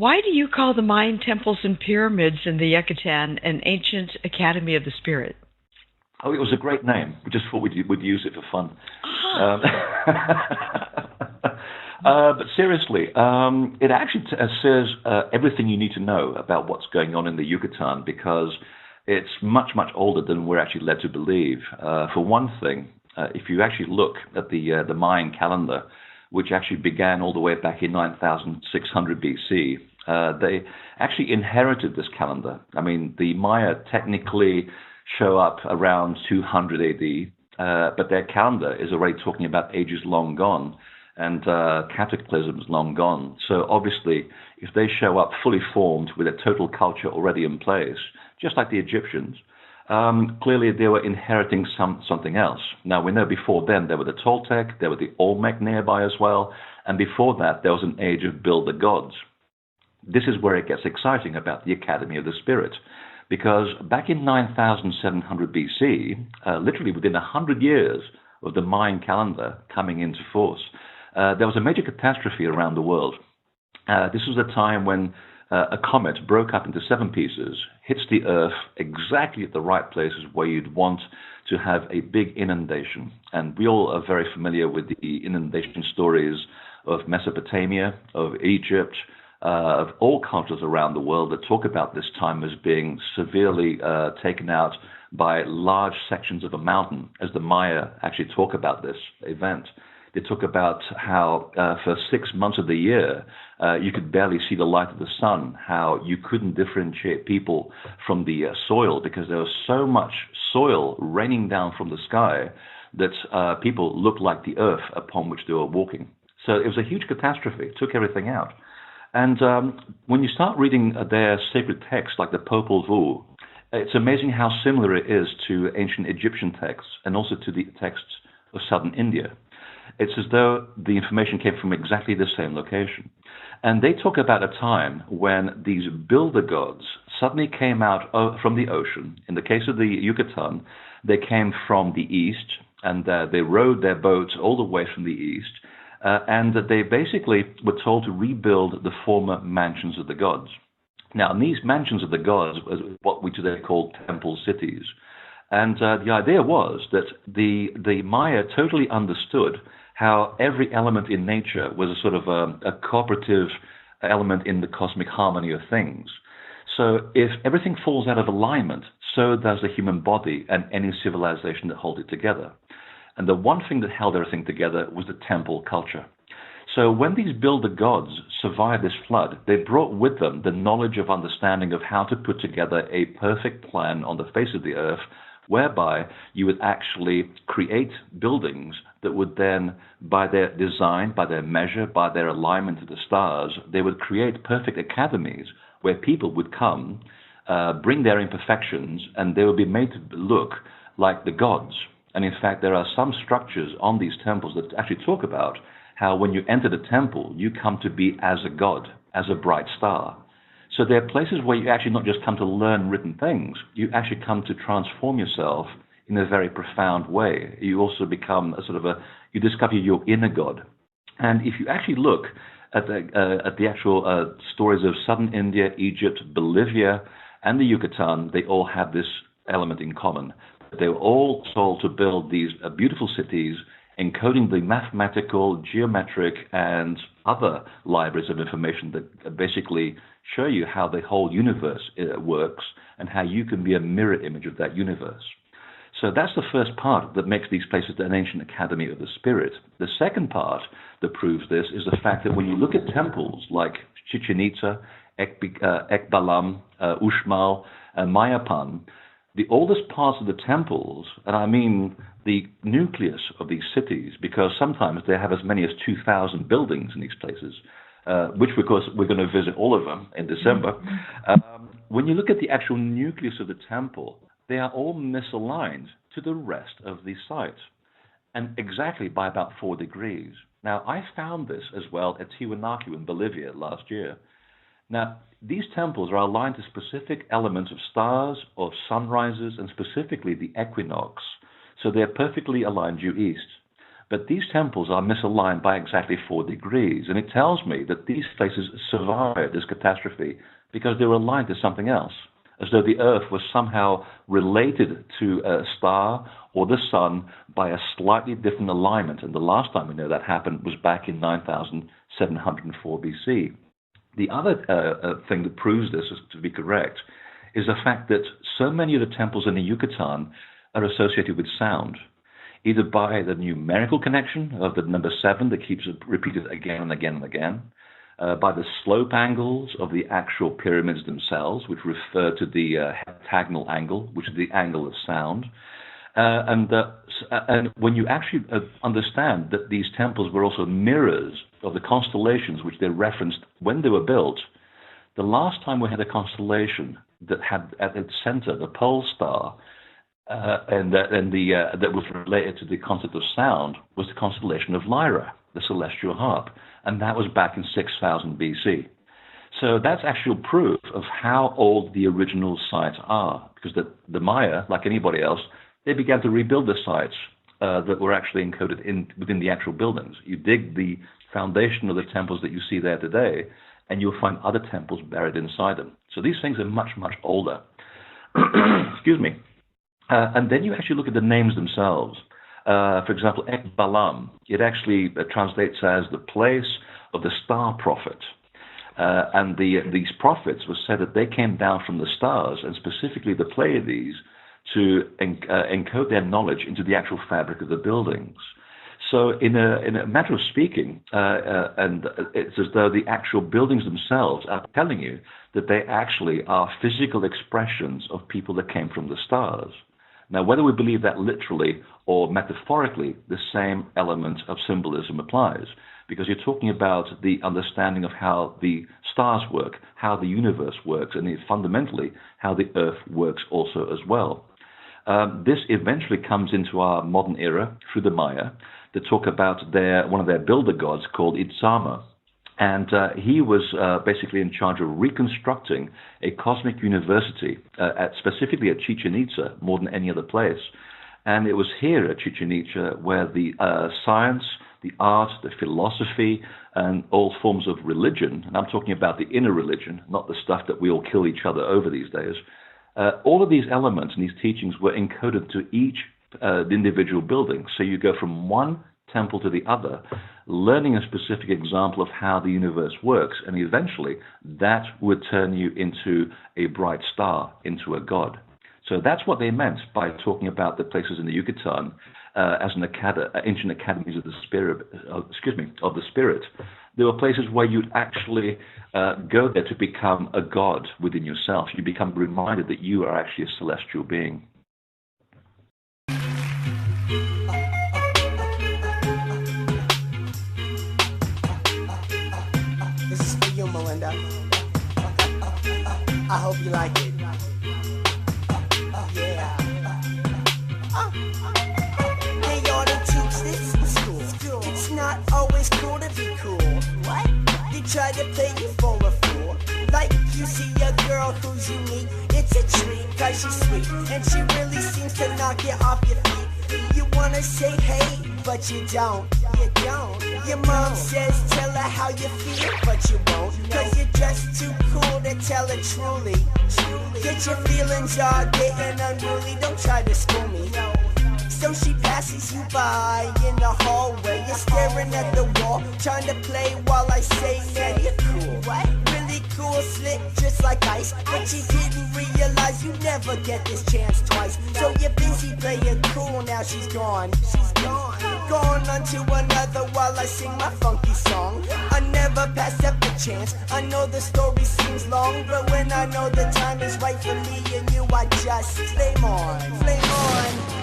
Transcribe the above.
Why do you call the Mayan temples and pyramids in the Yucatan an ancient academy of the spirit? Oh, it was a great name. We just thought we'd use it for fun. Um, but seriously, it actually says everything you need to know about what's going on in the Yucatan because it's much, much older than we're actually led to believe. For one thing, if you actually look at the Mayan calendar, which actually began all the way back in 9600 BC, they actually inherited this calendar. I mean, the Maya technically show up around 200 AD, but their calendar is already talking about ages long gone and cataclysms long gone. So obviously, if they show up fully formed with a total culture already in place, just like the Egyptians, clearly they were inheriting something else. Now, we know before then there were the Toltec, there were the Olmec nearby as well, and before that there was an age of Build the Gods. This is where it gets exciting about the Academy of the Spirit, because back in 9700 BC, literally within 100 years of the Mayan calendar coming into force, there was a major catastrophe around the world. This was a time when a comet broke up into 7 pieces, hits the Earth exactly at the right places where you'd want to have a big inundation. And we all are very familiar with the inundation stories of Mesopotamia, of Egypt, of all cultures around the world that talk about this time as being severely taken out by large sections of a mountain, as the Maya actually talk about this event. They talk about how for 6 months of the year, you could barely see the light of the sun, how you couldn't differentiate people from the soil because there was so much soil raining down from the sky that people looked like the earth upon which they were walking. So it was a huge catastrophe. It took everything out. And when you start reading their sacred texts, like the Popol Vuh, it's amazing how similar it is to ancient Egyptian texts and also to the texts of southern India. It's as though the information came from exactly the same location. And they talk about a time when these builder gods suddenly came out from the ocean. In the case of the Yucatan, they came from the east, and they rowed their boats all the way from the east. And they basically were told to rebuild the former mansions of the gods. Now, in these mansions of the gods was what we today call temple cities. And the idea was that the Maya totally understood how every element in nature was a sort of a cooperative element in the cosmic harmony of things. So if everything falls out of alignment, so does the human body and any civilization that holds it together. And the one thing that held everything together was the temple culture. So when these builder gods survived this flood, they brought with them the knowledge of understanding of how to put together a perfect plan on the face of the earth, whereby you would actually create buildings that would then, by their design, by their measure, by their alignment to the stars, they would create perfect academies where people would come, bring their imperfections, and they would be made to look like the gods. And in fact, there are some structures on these temples that actually talk about how when you enter the temple, you come to be as a god, as a bright star. So there are places where you actually not just come to learn written things, you actually come to transform yourself in a very profound way. You also become you discover your inner god. And if you actually look at the actual stories of southern India, Egypt, Bolivia, and the Yucatan, they all have this element in common. They were all told to build these beautiful cities, encoding the mathematical, geometric, and other libraries of information that basically show you how the whole universe works and how you can be a mirror image of that universe. So that's the first part that makes these places an ancient academy of the spirit. The second part that proves this is the fact that when you look at temples like Chichen Itza, Ekbalam, Uxmal, and Mayapan, the oldest parts of the temples, and I mean the nucleus of these cities, because sometimes they have as many as 2,000 buildings in these places, which, of course, we're going to visit all of them in December. When you look at the actual nucleus of the temple, they are all misaligned to the rest of the site, and exactly by about 4 degrees. Now, I found this as well at Tiwanaku in Bolivia last year. Now, these temples are aligned to specific elements of stars, of sunrises, and specifically the equinox. So they're perfectly aligned due east. But these temples are misaligned by exactly 4 degrees, and it tells me that these places survived this catastrophe because they were aligned to something else, as though the Earth was somehow related to a star or the sun by a slightly different alignment. And the last time we know that happened was back in 9704 BC. The other thing that proves this is to be correct is the fact that so many of the temples in the Yucatan are associated with sound, either by the numerical connection of the number 7 that keeps repeated again and again and again, by the slope angles of the actual pyramids themselves, which refer to the heptagonal angle, which is the angle of sound. And when you actually understand that these temples were also mirrors of the constellations which they referenced when they were built, the last time we had a constellation that had at its center the pole star, that was related to the concept of sound, was the constellation of Lyra, the celestial harp, and that was back in 6000 BC. So that's actual proof of how old the original sites are, because the Maya, like anybody else, they began to rebuild the sites that were actually encoded within the actual buildings. You dig the foundation of the temples that you see there today, and you'll find other temples buried inside them. So these things are much, much older. Excuse me. And then you actually look at the names themselves. For example, Ekbalam, it actually translates as the place of the star prophet. And these prophets were said that they came down from the stars, and specifically the Pleiades, to encode their knowledge into the actual fabric of the buildings. So in a matter of speaking, and it's as though the actual buildings themselves are telling you that they actually are physical expressions of people that came from the stars. Now, whether we believe that literally or metaphorically, the same element of symbolism applies, because you're talking about the understanding of how the stars work, how the universe works, and fundamentally how the Earth works also as well. This eventually comes into our modern era through the Maya, that talk about one of their builder gods called Itzama. And he was basically in charge of reconstructing a cosmic university, specifically at Chichen Itza, more than any other place. And it was here at Chichen Itza where the science, the art, the philosophy, and all forms of religion, and I'm talking about the inner religion, not the stuff that we all kill each other over these days, all of these elements and these teachings were encoded to each the individual building. So you go from one temple to the other, learning a specific example of how the universe works, and eventually that would turn you into a bright star, into a god. So that's what they meant by talking about the places in the Yucatan as ancient academies of the spirit. Of the spirit. There were places where you'd actually go there to become a god within yourself. You become reminded that you are actually a celestial being. This is for you, Melinda. I hope you like it. Yeah. They ought to teach this in school. It's not always cool to be cool. What? They try to play you for a fool. Like you see a girl who's unique. It's a treat, cause she's sweet. And she really seems to knock you off your feet. You wanna say hey, but you don't. You don't. Your mom says tell her how you feel, but you won't. Cause you're just too cool to tell her truly. Get your feelings all getting unruly. Don't try to school me. So she passes you by in the hallway. You're staring at the wall, trying to play while I say, man, you're cool. What? Really cool, slick, just like ice. But you didn't realize you never get this chance twice. So you're busy playing cool, now she's gone. She's gone. Gone on to another while I sing my funky song. I never pass up a chance. I know the story seems long, but when I know the time is right for me and you, I just flame on, flame on.